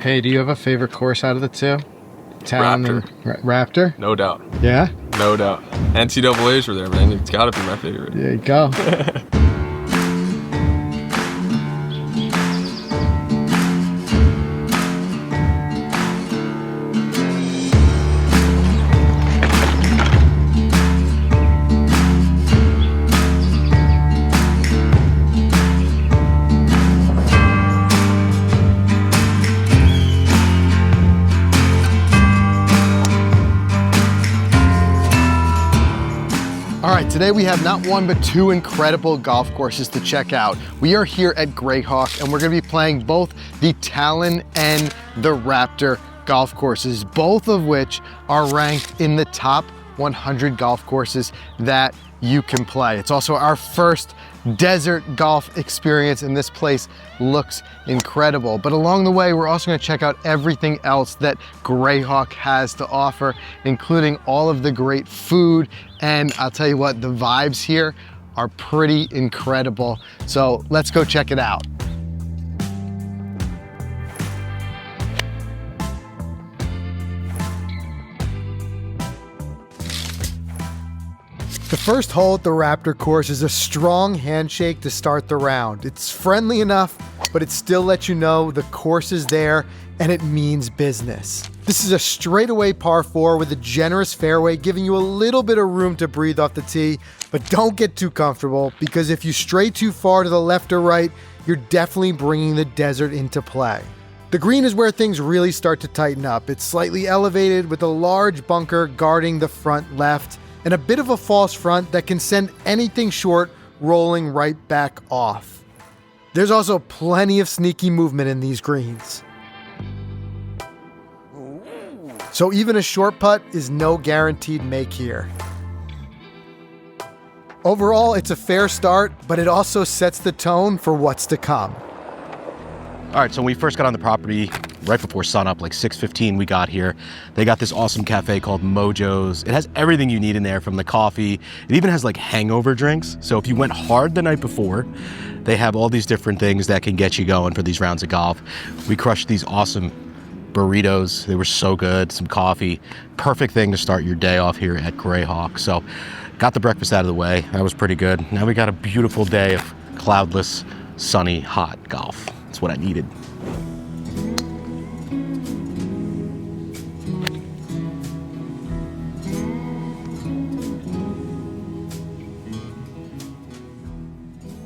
Hey, do you have a favorite course out of the two? Talon Raptor. And Raptor? No doubt. Yeah? No doubt. NCAAs were there, man. It's gotta be my favorite. There you go. All right, today we have not one but two incredible golf courses to check out. We are here at Grayhawk and we're gonna be playing both the Talon and the Raptor golf courses, both of which are ranked in the top 100 golf courses that you can play. It's also our first desert golf experience and this place looks incredible. But along the way, we're also gonna check out everything else that Grayhawk has to offer, including all of the great food. And I'll tell you what, the vibes here are pretty incredible. So let's go check it out. The first hole at the Raptor Course is a strong handshake to start the round. It's friendly enough, but it still lets you know the course is there and it means business. This is a straightaway par 4 with a generous fairway, giving you a little bit of room to breathe off the tee, but don't get too comfortable because if you stray too far to the left or right, you're definitely bringing the desert into play. The green is where things really start to tighten up. It's slightly elevated with a large bunker guarding the front left, and a bit of a false front that can send anything short rolling right back off. There's also plenty of sneaky movement in these greens. So even a short putt is no guaranteed make here. Overall, it's a fair start, but it also sets the tone for what's to come. All right, so when we first got on the property, right before sunup, like 6:15 we got here, they got this awesome cafe called Mojo's. It has everything you need in there, from the coffee. It even has like hangover drinks. So if you went hard the night before, they have all these different things that can get you going for these rounds of golf. We crushed these awesome burritos. They were so good, some coffee. Perfect thing to start your day off here at Grayhawk. So got the breakfast out of the way. That was pretty good. Now we got a beautiful day of cloudless, sunny, hot golf. That's what I needed.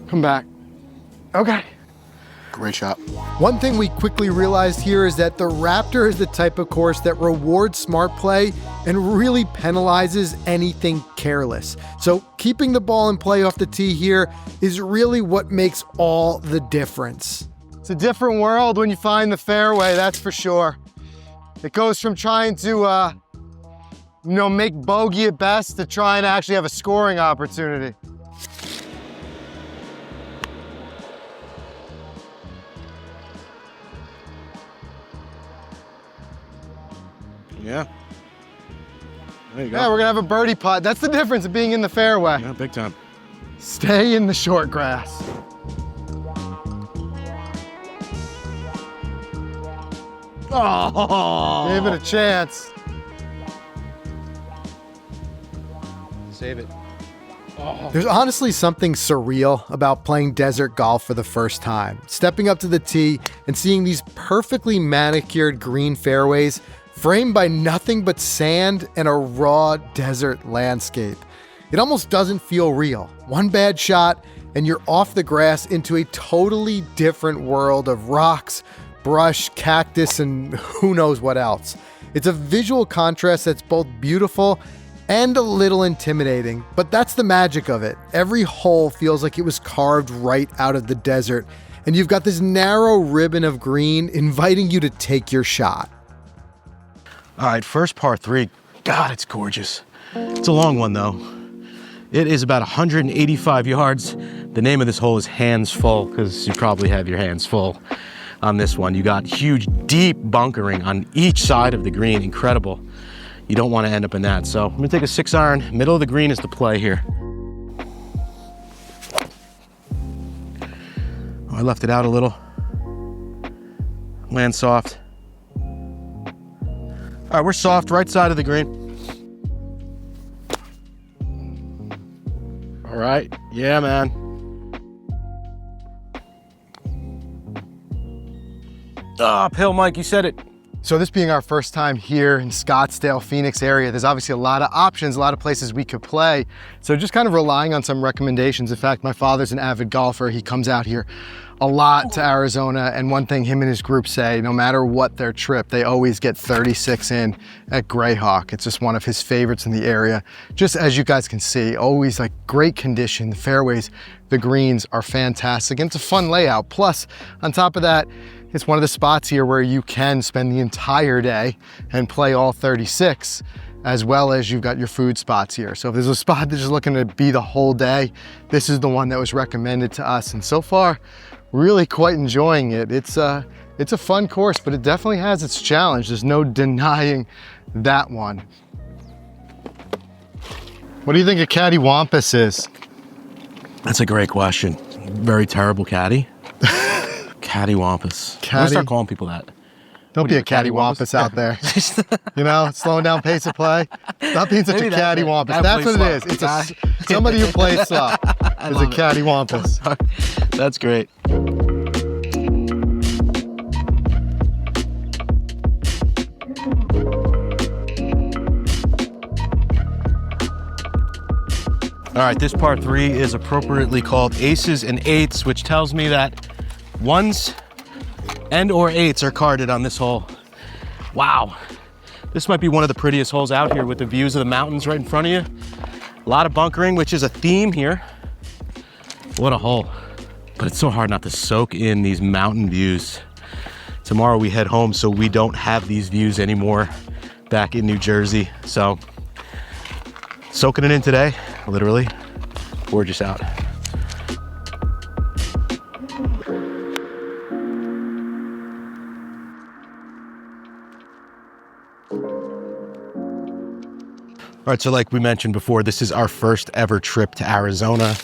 Come back. Okay. Great shot. One thing we quickly realized here is that the Raptor is the type of course that rewards smart play and really penalizes anything careless. So keeping the ball in play off the tee here is really what makes all the difference. It's a different world when you find the fairway, that's for sure. It goes from trying to, make bogey at best to trying to actually have a scoring opportunity. Yeah. There you go. Yeah, we're gonna have a birdie putt. That's the difference of being in the fairway. Yeah, big time. Stay in the short grass. Oh! Give it a chance. Save it. There's honestly something surreal about playing desert golf for the first time. Stepping up to the tee and seeing these perfectly manicured green fairways framed by nothing but sand and a raw desert landscape. It almost doesn't feel real. One bad shot and you're off the grass into a totally different world of rocks, brush, cactus, and who knows what else. It's a visual contrast that's both beautiful and a little intimidating, but that's the magic of it. Every hole feels like it was carved right out of the desert, and you've got this narrow ribbon of green inviting you to take your shot. All right, first par 3. God, it's gorgeous. It's a long one though. It is about 185 yards. The name of this hole is Hands Full, because you probably have your hands full on this one. You got huge, deep bunkering on each side of the green. Incredible. You don't want to end up in that. So I'm gonna take a 6-iron. Middle of the green is the play here. Oh, I left it out a little. Land soft. All right, we're soft, right side of the green. All right, yeah, man. Uphill, Mike, you said it. So this being our first time here in Scottsdale, Phoenix area, there's obviously a lot of options, a lot of places we could play. So just kind of relying on some recommendations. In fact, my father's an avid golfer. He comes out here a lot to Arizona. And one thing him and his group say, no matter what their trip, they always get 36 in at Grayhawk. It's just one of his favorites in the area. Just as you guys can see, always like great condition. The fairways, the greens are fantastic. And it's a fun layout. Plus, on top of that, it's one of the spots here where you can spend the entire day and play all 36, as well as you've got your food spots here. So if there's a spot that's just looking to be the whole day, this is the one that was recommended to us. And so far, really quite enjoying it. It's a fun course, but it definitely has its challenge. There's no denying that one. What do you think a caddy wampus is? That's a great question. Very terrible caddy. Caddy wampus. I'm gonna start calling people that. Don't be a caddy wampus out there. You know, slowing down pace of play. Stop being such a caddy wampus. That's what it is. It's somebody who plays slow is a caddy wampus. That's great. All right, this par 3 is appropriately called Aces and Eights, which tells me that ones and or eights are carded on this hole. Wow. This might be one of the prettiest holes out here with the views of the mountains right in front of you. A lot of bunkering, which is a theme here. What a hole. But it's so hard not to soak in these mountain views. Tomorrow we head home, so we don't have these views anymore back in New Jersey. So soaking it in today, literally. Gorgeous out. All right, so like we mentioned before, this is our first ever trip to Arizona,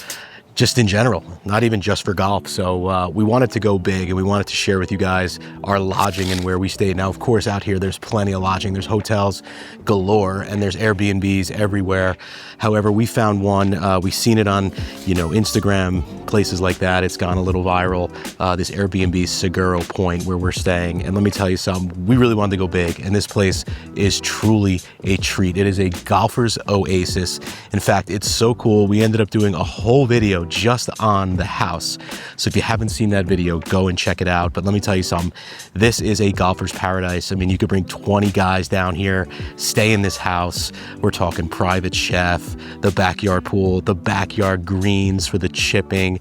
just in general, not even just for golf. So we wanted to go big and we wanted to share with you guys our lodging and where we stayed. Now, of course, out here, there's plenty of lodging. There's hotels galore and there's Airbnbs everywhere. However, we found one, we've seen it on, you know, Instagram, places like that. It's gone a little viral. This Airbnb Siguro Point where we're staying. And let me tell you something, we really wanted to go big. And this place is truly a treat. It is a golfer's oasis. In fact, it's so cool. We ended up doing a whole video just on the house. So if you haven't seen that video, go and check it out. But let me tell you something, this is a golfer's paradise. I mean, you could bring 20 guys down here, stay in this house. We're talking private chef, the backyard pool, the backyard greens for the chipping,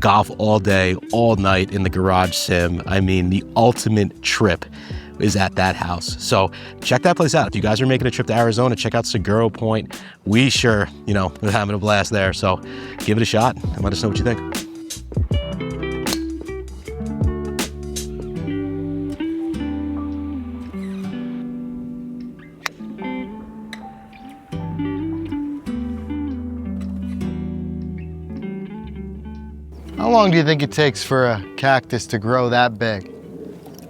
golf all day, all night in the garage sim. I mean, the ultimate trip is at that house. So check that place out. If you guys are making a trip to Arizona, check out Siguro Point. We sure, you know, we're having a blast there. So give it a shot and let us know what you think. How long do you think it takes for a cactus to grow that big?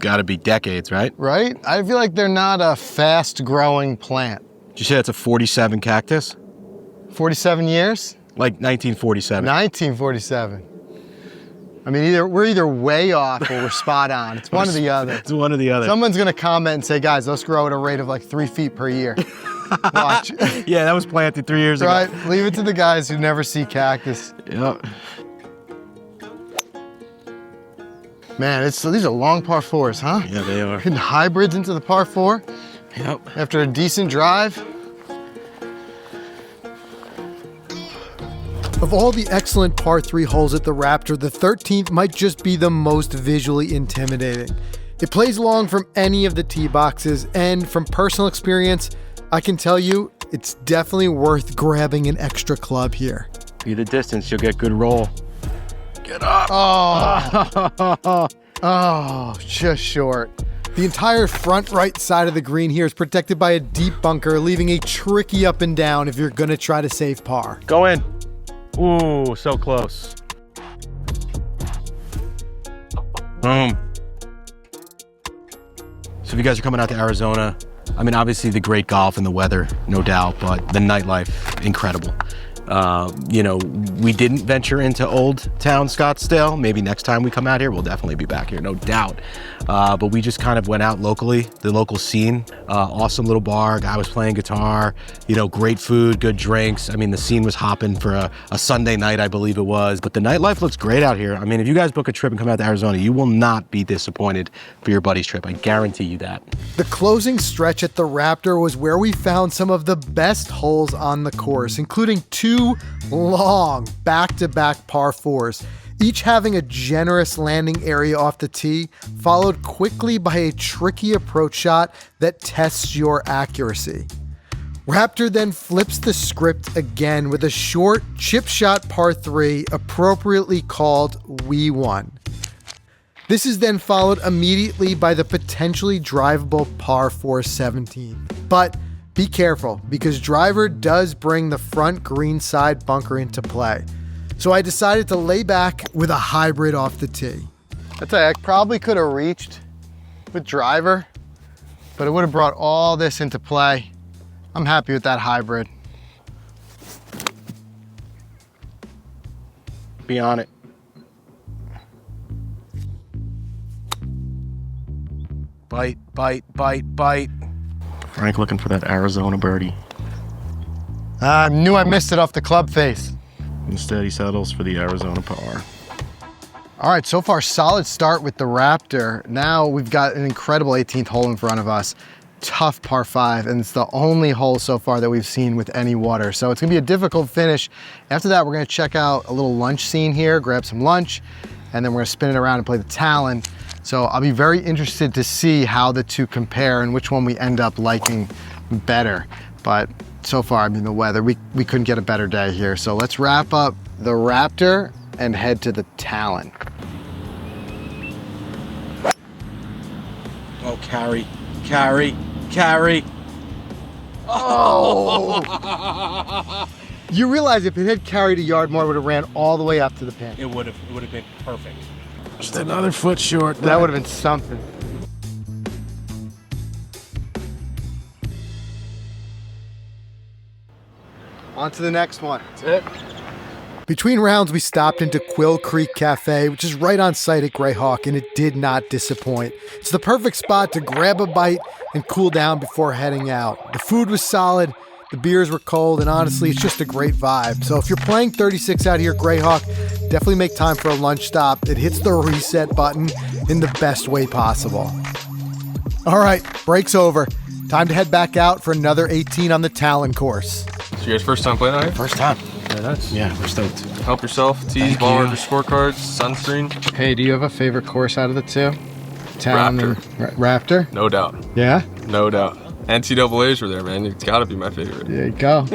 Gotta be decades, right? Right? I feel like they're not a fast growing plant. Did you say it's a 47 cactus? 47 years? Like 1947. 1947. I mean, we're either way off or we're spot on. It's one or the other. It's one or the other. Someone's gonna comment and say, guys, let's grow at a rate of like 3 feet per year. Watch. Yeah, that was planted 3 years ago. Right? Leave it to the guys who never see cactus. Yep. Man, these are long par fours, huh? Yeah, they are. Hitting hybrids into the par four. Yep. After a decent drive. Of all the excellent par 3 holes at the Raptor, the 13th might just be the most visually intimidating. It plays long from any of the tee boxes, and from personal experience, I can tell you it's definitely worth grabbing an extra club here. Be the distance, you'll get good roll. Get up. Oh, just short. The entire front right side of the green here is protected by a deep bunker, leaving a tricky up and down if you're gonna try to save par. Go in. Ooh, so close. Boom. So if you guys are coming out to Arizona, I mean, obviously the great golf and the weather, no doubt, but the nightlife, incredible. You know, we didn't venture into Old Town Scottsdale. Maybe next time we come out here, we'll definitely be back here, no doubt. But we just kind of went out locally, the local scene. Awesome little bar, guy was playing guitar, you know, great food, good drinks. I mean, the scene was hopping for a Sunday night, I believe it was. But the nightlife looks great out here. I mean, if you guys book a trip and come out to Arizona, you will not be disappointed for your buddy's trip. I guarantee you that. The closing stretch at the Raptor was where we found some of the best holes on the course, including 2 long back-to-back par 4s, each having a generous landing area off the tee, followed quickly by a tricky approach shot that tests your accuracy. Raptor then flips the script again with a short chip shot par 3, appropriately called We Won. This is then followed immediately by the potentially drivable par 4 17. But be careful, because driver does bring the front green side bunker into play. So I decided to lay back with a hybrid off the tee. I tell you, I probably could have reached with driver, but it would have brought all this into play. I'm happy with that hybrid. Be on it. Bite, bite, bite, bite. Frank looking for that Arizona birdie. I knew I missed it off the club face. Instead, he settles for the Arizona par. All right, so far solid start with the Raptor. Now we've got an incredible 18th hole in front of us. Tough par 5, and it's the only hole so far that we've seen with any water. So it's gonna be a difficult finish. After that, we're gonna check out a little lunch scene here, grab some lunch, and then we're gonna spin it around and play the Talon. So I'll be very interested to see how the two compare and which one we end up liking better. But so far, I mean, the weather, we couldn't get a better day here. So let's wrap up the Raptor and head to the Talon. Oh, carry, carry, carry. Oh! You realize if it had carried a yard more, it would have ran all the way up to the pin. It would have been perfect. Just another foot short. That would have been something. On to the next one. That's it. Between rounds, we stopped into Quill Creek Café, which is right on site at Grayhawk, and it did not disappoint. It's the perfect spot to grab a bite and cool down before heading out. The food was solid, the beers were cold, and honestly, it's just a great vibe. So if you're playing 36 out here at Grayhawk, definitely make time for a lunch stop. It hits the reset button in the best way possible. All right, break's over. Time to head back out for another 18 on the Talon Course. So you guys first time playing out here? First time. Yeah, nice. Yeah, we're stoked. Help yourself, tees, ball under scorecards, sunscreen. Hey, do you have a favorite course out of the two? Talon and Raptor? No doubt. Yeah? No doubt. NCAAs were there, man. It's got to be my favorite. There you go.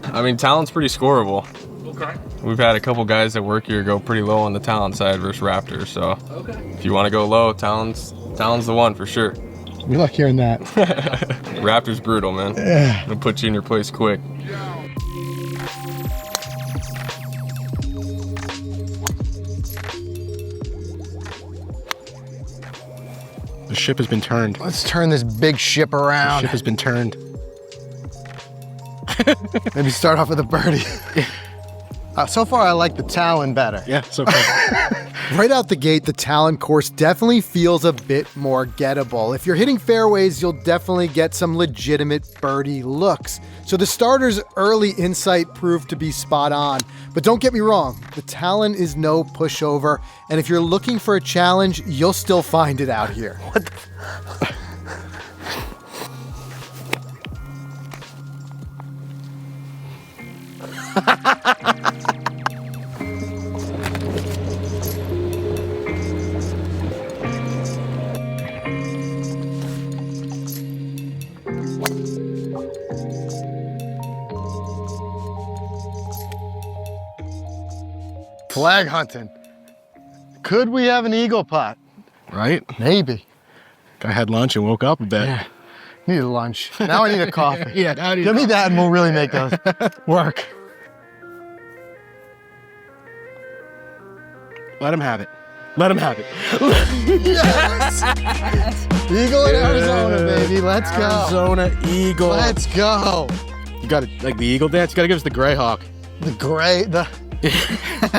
I mean, Talon's pretty scoreable. Okay. We've had a couple guys that work here go pretty low on the Talon side versus Raptor. So if you want to go low, Talon's the one for sure. We like hearing that. Raptor's brutal, man. Yeah. It'll put you in your place quick. The ship has been turned. Let's turn this big ship The around. ship has been turned. Maybe start off with a birdie. So far, I like the Talon better. Yeah, it's okay. Right out the gate, the Talon course definitely feels a bit more gettable. If you're hitting fairways, you'll definitely get some legitimate birdie looks. So the starter's early insight proved to be spot on. But don't get me wrong, the Talon is no pushover. And if you're looking for a challenge, you'll still find it out here. What the? Flag hunting. Could we have an eagle putt? Right? Maybe. I had lunch and woke up a bit. Yeah. Need a lunch. Now I need a coffee. Yeah, now I need Give me that and we'll really make those work. Let him have it. Let him have it. Yes! Eagle in Arizona, baby. baby. Let's go. Arizona Eagle. Let's go. You got it, like the Eagle dance. You got to give us the Grayhawk.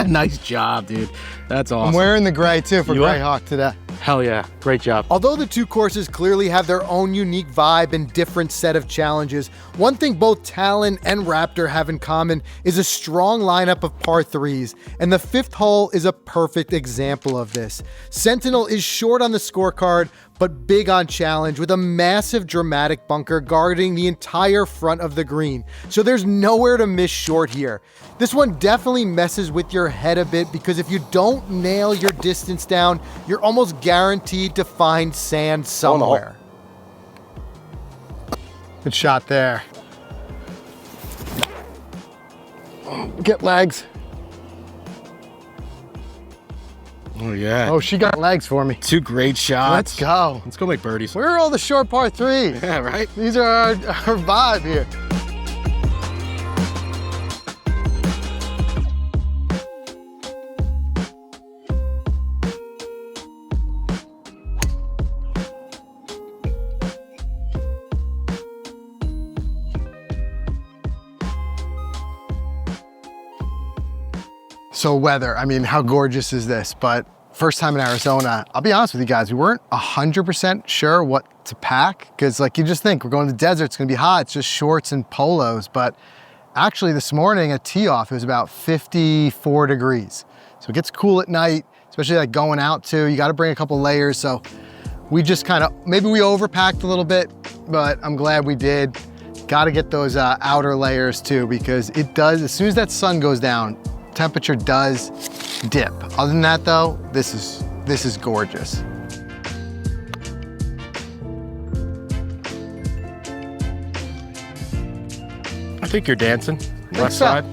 Nice job, dude. That's awesome. I'm wearing the gray too for You are? Grayhawk today. Hell yeah. Great job. Although the two courses clearly have their own unique vibe and different set of challenges, one thing both Talon and Raptor have in common is a strong lineup of par threes, and the fifth hole is a perfect example of this. Sentinel is short on the scorecard, but big on challenge with a massive dramatic bunker guarding the entire front of the green. So there's nowhere to miss short here. This one definitely messes with your head a bit because if you don't nail your distance down, you're almost guaranteed to find sand somewhere. Good shot there. Get legs. Oh, yeah. Oh, she got legs for me. Two great shots. Let's go. Let's go make birdies. Where are all the short par threes? Yeah, right? These are our vibe here. So weather, I mean, how gorgeous is this? But first time in Arizona, I'll be honest with you guys, we weren't 100% sure what to pack because like you just think we're going to the desert, it's gonna be hot, it's just shorts and polos. But actually this morning at tee off, it was about 54 degrees. So it gets cool at night, especially like going out too. You gotta bring a couple layers. So we just kind of, maybe we overpacked a little bit, but I'm glad we did. Gotta get those outer layers too because it does, as soon as that sun goes down, temperature does dip. Other than that though, this is gorgeous. I think you're dancing. Left so. side.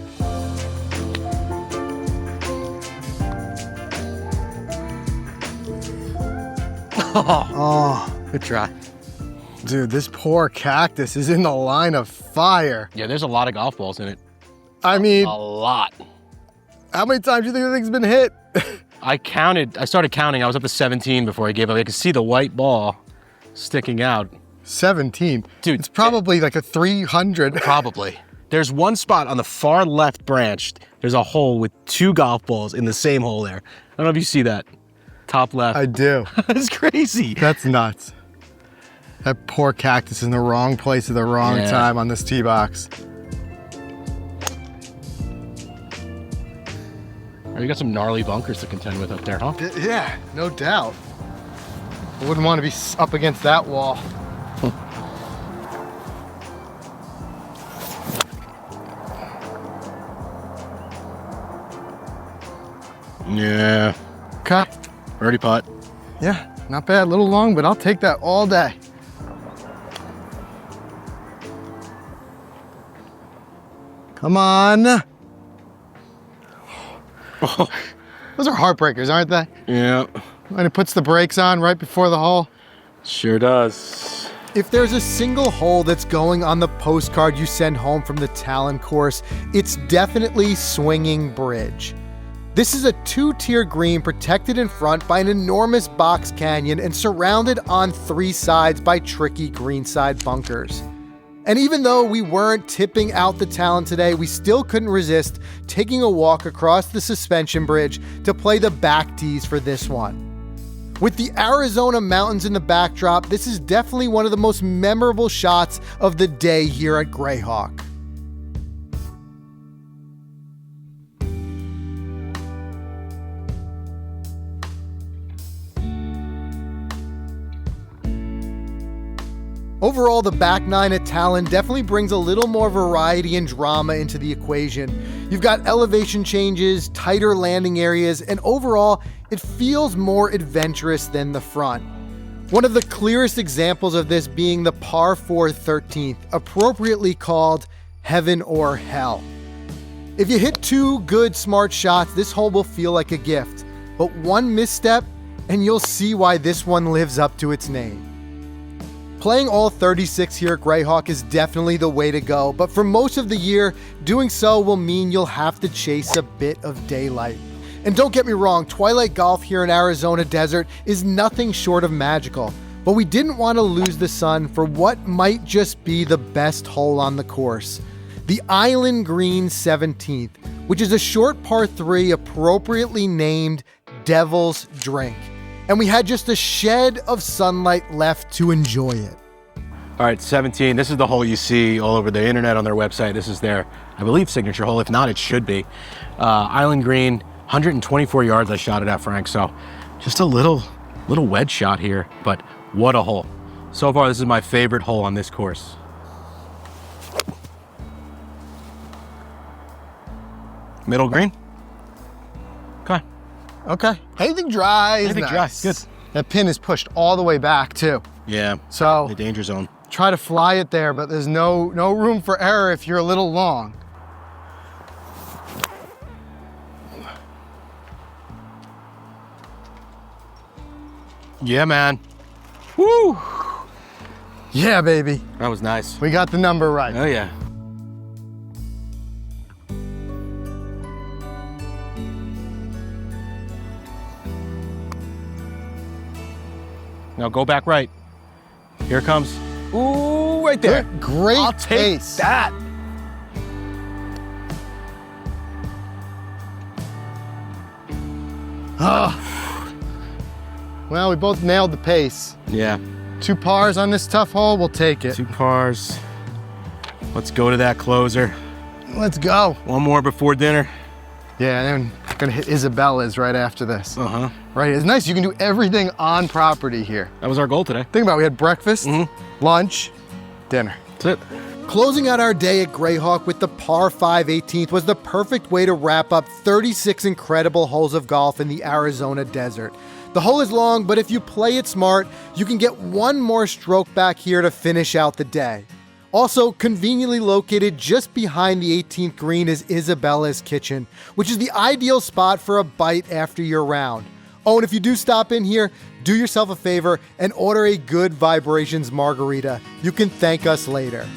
Oh, Good try. dude, this poor cactus is in the line of fire. Yeah, there's a lot of golf balls in it. I mean, A lot. how many times do you think the thing's been hit? I started counting. I was up to 17 before I gave up. I could see the white ball sticking out. 17. Dude, it's probably like a 300. Probably. There's one spot on the far left branch. There's a hole with two golf balls in the same hole there. I don't know if you see that. Top left. I do. That's crazy. That's nuts. That poor cactus is in the wrong place at the wrong time on this tee box. Oh, you got some gnarly bunkers to contend with up there, huh? Yeah, no doubt. I wouldn't want to be up against that wall. Yeah. Okay. Birdie putt. Yeah, not bad. A little long, but I'll take that all day. Come on. Those are heartbreakers, aren't they? Yeah. And it puts the brakes on right before the hole. Sure does. If there's a single hole that's going on the postcard you send home from the Talon Course, it's definitely Swinging Bridge. This is a two-tier green protected in front by an enormous box canyon and surrounded on three sides by tricky greenside bunkers. And even though we weren't tipping out the Talon today, we still couldn't resist taking a walk across the suspension bridge to play the back tees for this one. With the Arizona mountains in the backdrop, this is definitely one of the most memorable shots of the day here at Grayhawk. Overall, the back nine at Talon definitely brings a little more variety and drama into the equation. You've got elevation changes, tighter landing areas, and overall, it feels more adventurous than the front. One of the clearest examples of this being the par 4 13th, appropriately called Heaven or Hell. If you hit two good, smart shots, this hole will feel like a gift. But one misstep, and you'll see why this one lives up to its name. Playing all 36 here at Grayhawk is definitely the way to go, but for most of the year, doing so will mean you'll have to chase a bit of daylight. And don't get me wrong, twilight golf here in Arizona desert is nothing short of magical. But we didn't want to lose the sun for what might just be the best hole on the course, the Island Green 17th, which is a short par 3 appropriately named Devil's Drink. And we had just a shed of sunlight left to enjoy it. All right, 17. This is the hole you see all over the internet on their website. This is their, I believe, signature hole. If not, it should be. Island Green, 124 yards I shot it at, Frank. So just a little wedge shot here, but what a hole. So far, this is my favorite hole on this course. Middle green. Okay. Okay. Anything dry is Anything nice. dry, good. That pin is pushed all the way back too. Yeah. So The danger zone. try to fly it there, but there's no room for error if you're a little long. Yeah, man. Woo! Yeah, baby. That was nice. We got the number right. Oh, yeah. Now go back right. Here it comes. Ooh, right there. Great I'll take pace. that. Well, we both nailed the pace. Yeah. 2 pars on this tough hole, we'll take it. 2 pars. Let's go to that closer. Let's go. One more before dinner. Yeah, and then gonna hit Isabella's right after this. Uh-huh. Right, it's nice, you can do everything on property here. That was our goal today. Think about it, we had breakfast, lunch, dinner. That's it. Closing out our day at Grayhawk with the par 5 18th was the perfect way to wrap up 36 incredible holes of golf in the Arizona desert. The hole is long, but if you play it smart, you can get one more stroke back here to finish out the day. Also, conveniently located just behind the 18th green is Isabella's Kitchen, which is the ideal spot for a bite after your round. Oh, and if you do stop in here, do yourself a favor and order a Good Vibrations margarita. You can thank us later.